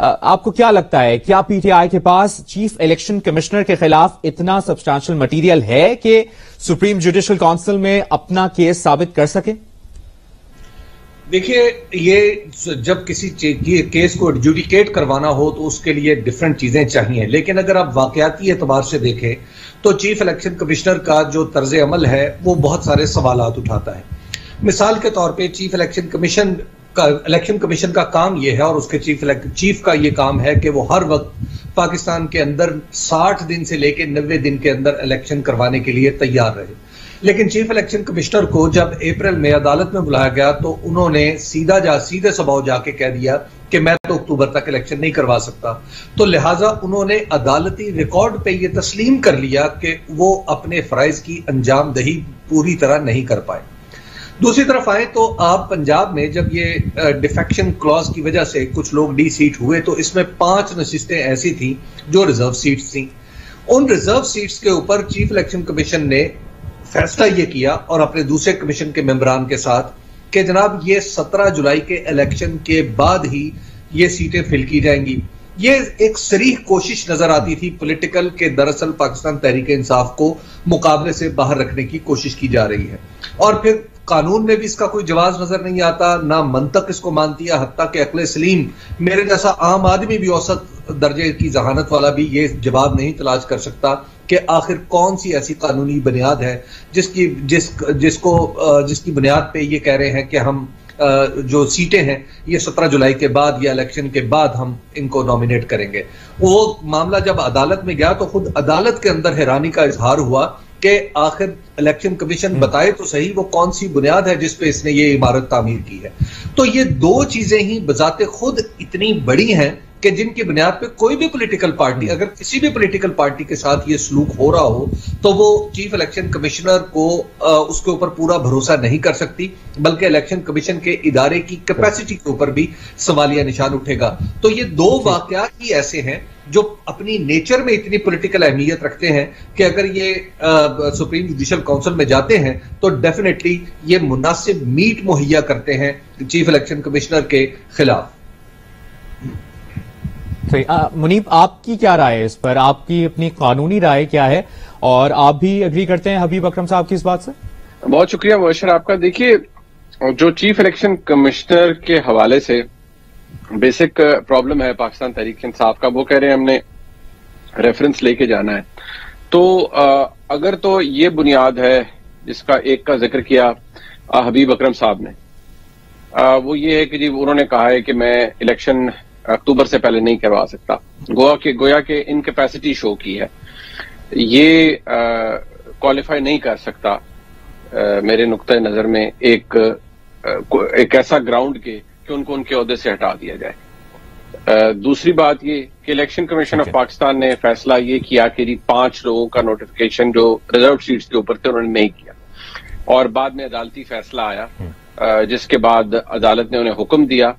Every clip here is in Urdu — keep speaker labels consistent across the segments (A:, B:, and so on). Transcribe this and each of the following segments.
A: آپ کو کیا لگتا ہے کیا پی ٹی آئی کے پاس چیف الیکشن کمشنر کے خلاف اتنا سبسٹانشل مٹیریل ہے کہ سپریم جوڈیشل کونسل میں اپنا کیس ثابت کر سکے؟
B: دیکھیے، یہ جب کسی کیس کو ایڈجوڈیکیٹ کروانا ہو تو اس کے لیے ڈیفرنٹ چیزیں چاہیے، لیکن اگر آپ واقعاتی اعتبار سے دیکھیں تو چیف الیکشن کمشنر کا جو طرز عمل ہے وہ بہت سارے سوالات اٹھاتا ہے۔ مثال کے طور پہ چیف الیکشن کمیشن کا کام یہ ہے، اور اس کے چیف کا یہ کام ہے کہ وہ ہر وقت پاکستان کے اندر 60 دن سے لے کے 90 دن کے اندر الیکشن کروانے کے لیے تیار رہے۔ لیکن چیف الیکشن کمشنر کو جب اپریل میں عدالت میں بلایا گیا تو انہوں نے سیدھے سباؤ جا کے کہہ دیا کہ میں تو اکتوبر تک الیکشن نہیں کروا سکتا، تو لہٰذا انہوں نے عدالتی ریکارڈ پہ یہ تسلیم کر لیا کہ وہ اپنے فرائض کی انجام دہی پوری طرح نہیں کر پائے۔ دوسری طرف آئیں تو آپ پنجاب میں جب یہ ڈیفیکشن کلاز کی وجہ سے کچھ لوگ ڈی سیٹ ہوئے تو اس میں 5 نشستیں ایسی تھیں جو ریزرو سیٹس تھیں۔ ان ریزرو سیٹس کے اوپر چیف الیکشن کمیشن نے فیصلہ یہ کیا اور اپنے دوسرے کمیشن کے ممبران کے ساتھ کہ جناب یہ 17 جولائی کے الیکشن کے بعد ہی یہ سیٹیں فل کی جائیں گی۔ یہ ایک صریح کوشش نظر آتی تھی پولیٹیکل کہ دراصل پاکستان تحریک انصاف کو مقابلے سے باہر رکھنے کی کوشش کی جا رہی ہے، اور پھر قانون میں بھی اس کا کوئی جواز نظر نہیں آتا، نہ منطق اس کو مانتی ہے، حتیٰ کہ عقل سلیم میرے جیسا عام آدمی بھی اوسط درجے کی ذہانت والا بھی یہ جواب نہیں تلاش کر سکتا کہ آخر کون سی ایسی قانونی بنیاد ہے جس کی بنیاد پہ یہ کہہ رہے ہیں کہ ہم جو سیٹیں ہیں یہ 17 جولائی کے بعد یا الیکشن کے بعد ہم ان کو نامینیٹ کریں گے۔ وہ معاملہ جب عدالت میں گیا تو خود عدالت کے اندر حیرانی کا اظہار ہوا کہ آخر الیکشن کمیشن بتائے تو صحیح وہ کون سی بنیاد ہے جس پہ اس نے یہ عمارت تعمیر کی ہے۔ تو یہ 2 چیزیں ہی بذات خود اتنی بڑی ہیں کہ جن کی بنیاد پہ کوئی بھی پولیٹیکل پارٹی، اگر کسی بھی پولیٹیکل پارٹی کے ساتھ یہ سلوک ہو رہا ہو تو وہ چیف الیکشن کمشنر کو اس کے اوپر پورا بھروسہ نہیں کر سکتی، بلکہ الیکشن کمیشن کے ادارے کی کیپیسٹی کے اوپر بھی سوالیہ نشان اٹھے گا۔ تو یہ 2 واقعات ہی ایسے ہیں جو اپنی نیچر میں اتنی پولیٹیکل اہمیت رکھتے ہیں کہ اگر یہ سپریم جوڈیشل کونسل میں جاتے ہیں تو ڈیفینیٹلی یہ مناسب میٹ مہیا کرتے ہیں چیف الیکشن کمشنر کے خلاف۔
A: منیب، آپ کی کیا رائے ہے اس پر؟ آپ کی اپنی قانونی رائے کیا ہے، اور آپ بھی اگری کرتے ہیں حبیب اکرم صاحب کی اس بات سے؟
C: بہت شکریہ مبشر آپ کا۔ دیکھیے، جو چیف الیکشن کمشنر کے حوالے سے بیسک پرابلم ہے پاکستان تحریک انصاف کا، وہ کہہ رہے ہیں ہم نے ریفرنس لے کے جانا ہے، تو اگر تو یہ بنیاد ہے جس کا ایک کا ذکر کیا حبیب اکرم صاحب نے، وہ یہ ہے کہ جی انہوں نے کہا ہے کہ میں الیکشن اکتوبر سے پہلے نہیں کروا سکتا، گویا کہ انکیپیسٹی شو کی ہے، یہ کوالیفائی نہیں کر سکتا میرے نقطۂ نظر میں ایک ایسا گراؤنڈ کے کہ ان کو ان کے عہدے سے ہٹا دیا جائے۔ دوسری بات یہ کہ الیکشن کمیشن آف پاکستان نے فیصلہ یہ کیا کہ جی 5 لوگوں کا نوٹیفیکیشن جو ریزرو سیٹس کے اوپر تھے انہوں نے نہیں کیا، اور بعد میں عدالتی فیصلہ آیا جس کے بعد عدالت نے انہیں حکم دیا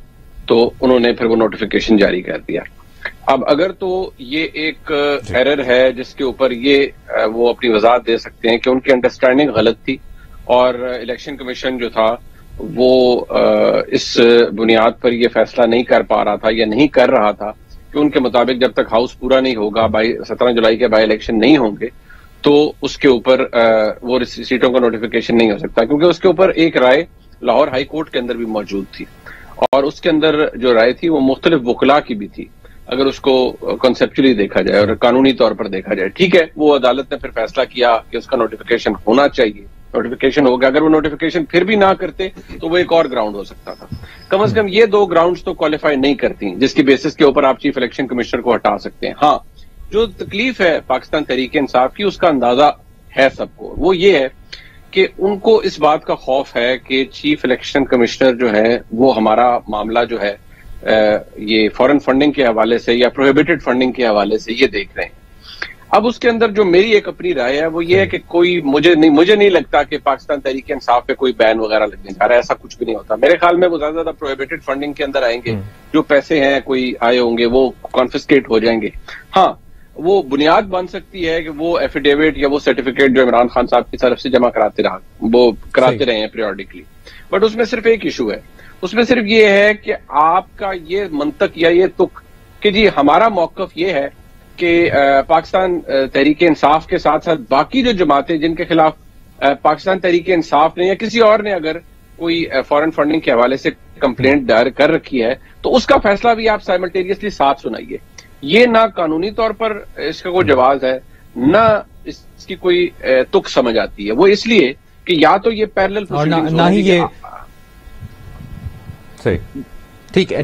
C: تو انہوں نے پھر وہ نوٹیفیکیشن جاری کر دیا۔ اب اگر تو یہ ایک ایرر ہے جس کے اوپر یہ وہ اپنی وضاحت دے سکتے ہیں کہ ان کی انڈرسٹینڈنگ غلط تھی، اور الیکشن کمیشن جو تھا وہ اس بنیاد پر یہ فیصلہ نہیں کر پا رہا تھا یا نہیں کر رہا تھا کہ ان کے مطابق جب تک ہاؤس پورا نہیں ہوگا، 17 جولائی کے بائی الیکشن نہیں ہوں گے تو اس کے اوپر وہ سیٹوں کا نوٹیفیکیشن نہیں ہو سکتا، کیونکہ اس کے اوپر ایک رائے لاہور ہائی کورٹ کے اندر بھی موجود تھی، اور اس کے اندر جو رائے تھی وہ مختلف وکلاء کی بھی تھی اگر اس کو کنسپچولی دیکھا جائے اور قانونی طور پر دیکھا جائے۔ ٹھیک ہے، وہ عدالت نے پھر فیصلہ کیا کہ اس کا نوٹیفیکیشن ہونا چاہیے، نوٹیفیکیشن ہو گیا۔ اگر وہ نوٹیفیکیشن پھر بھی نہ کرتے تو وہ ایک اور گراؤنڈ ہو سکتا تھا۔ کم از کم یہ 2 گراؤنڈز تو کوالیفائی نہیں کرتی جس کی بیسس کے اوپر آپ چیف الیکشن کمشنر کو ہٹا سکتے ہیں۔ ہاں، جو تکلیف ہے پاکستان تحریک انصاف کی اس کا اندازہ ہے سب کو، وہ یہ ہے کہ ان کو اس بات کا خوف ہے کہ چیف الیکشن کمشنر جو ہے وہ ہمارا معاملہ جو ہے یہ فورن فنڈنگ کے حوالے سے یا پروہیبٹڈ فنڈنگ کے حوالے سے یہ دیکھ رہے ہیں۔ اب اس کے اندر جو میری ایک اپنی رائے ہے وہ یہ ہے کہ مجھے نہیں لگتا کہ پاکستان تحریک انصاف پہ کوئی بین وغیرہ لگنے جا رہا ہے، ایسا کچھ بھی نہیں ہوتا۔ میرے خیال میں وہ زیادہ زیادہ پروہیبٹڈ فنڈنگ کے اندر آئیں گے، جو پیسے ہیں کوئی آئے ہوں گے وہ کانفسکیٹ ہو جائیں گے۔ ہاں، وہ بنیاد بن سکتی ہے کہ وہ ایفیڈیوٹ یا وہ سرٹیفکیٹ جو عمران خان صاحب کی طرف سے جمع کراتے رہے ہیں پیریوڈکلی، بٹ اس میں صرف ایک ایشو ہے، اس میں صرف یہ ہے کہ آپ کا یہ منطق یا یہ تک کہ جی ہمارا موقف یہ ہے کہ پاکستان تحریک انصاف کے ساتھ ساتھ باقی جو جماعتیں جن کے خلاف پاکستان تحریک انصاف نے یا کسی اور نے اگر کوئی فارن فنڈنگ کے حوالے سے کمپلینٹ دائر کر رکھی ہے تو اس کا فیصلہ بھی آپ سائملٹینیسلی ساتھ سنائیے. یہ نہ قانونی طور پر اس کا کوئی جواز ہے نہ اس کی کوئی تک سمجھ آتی ہے. وہ اس لیے کہ یا تو یہ پیرلل
A: نہ ہی یہ صحیح ٹھیک ہے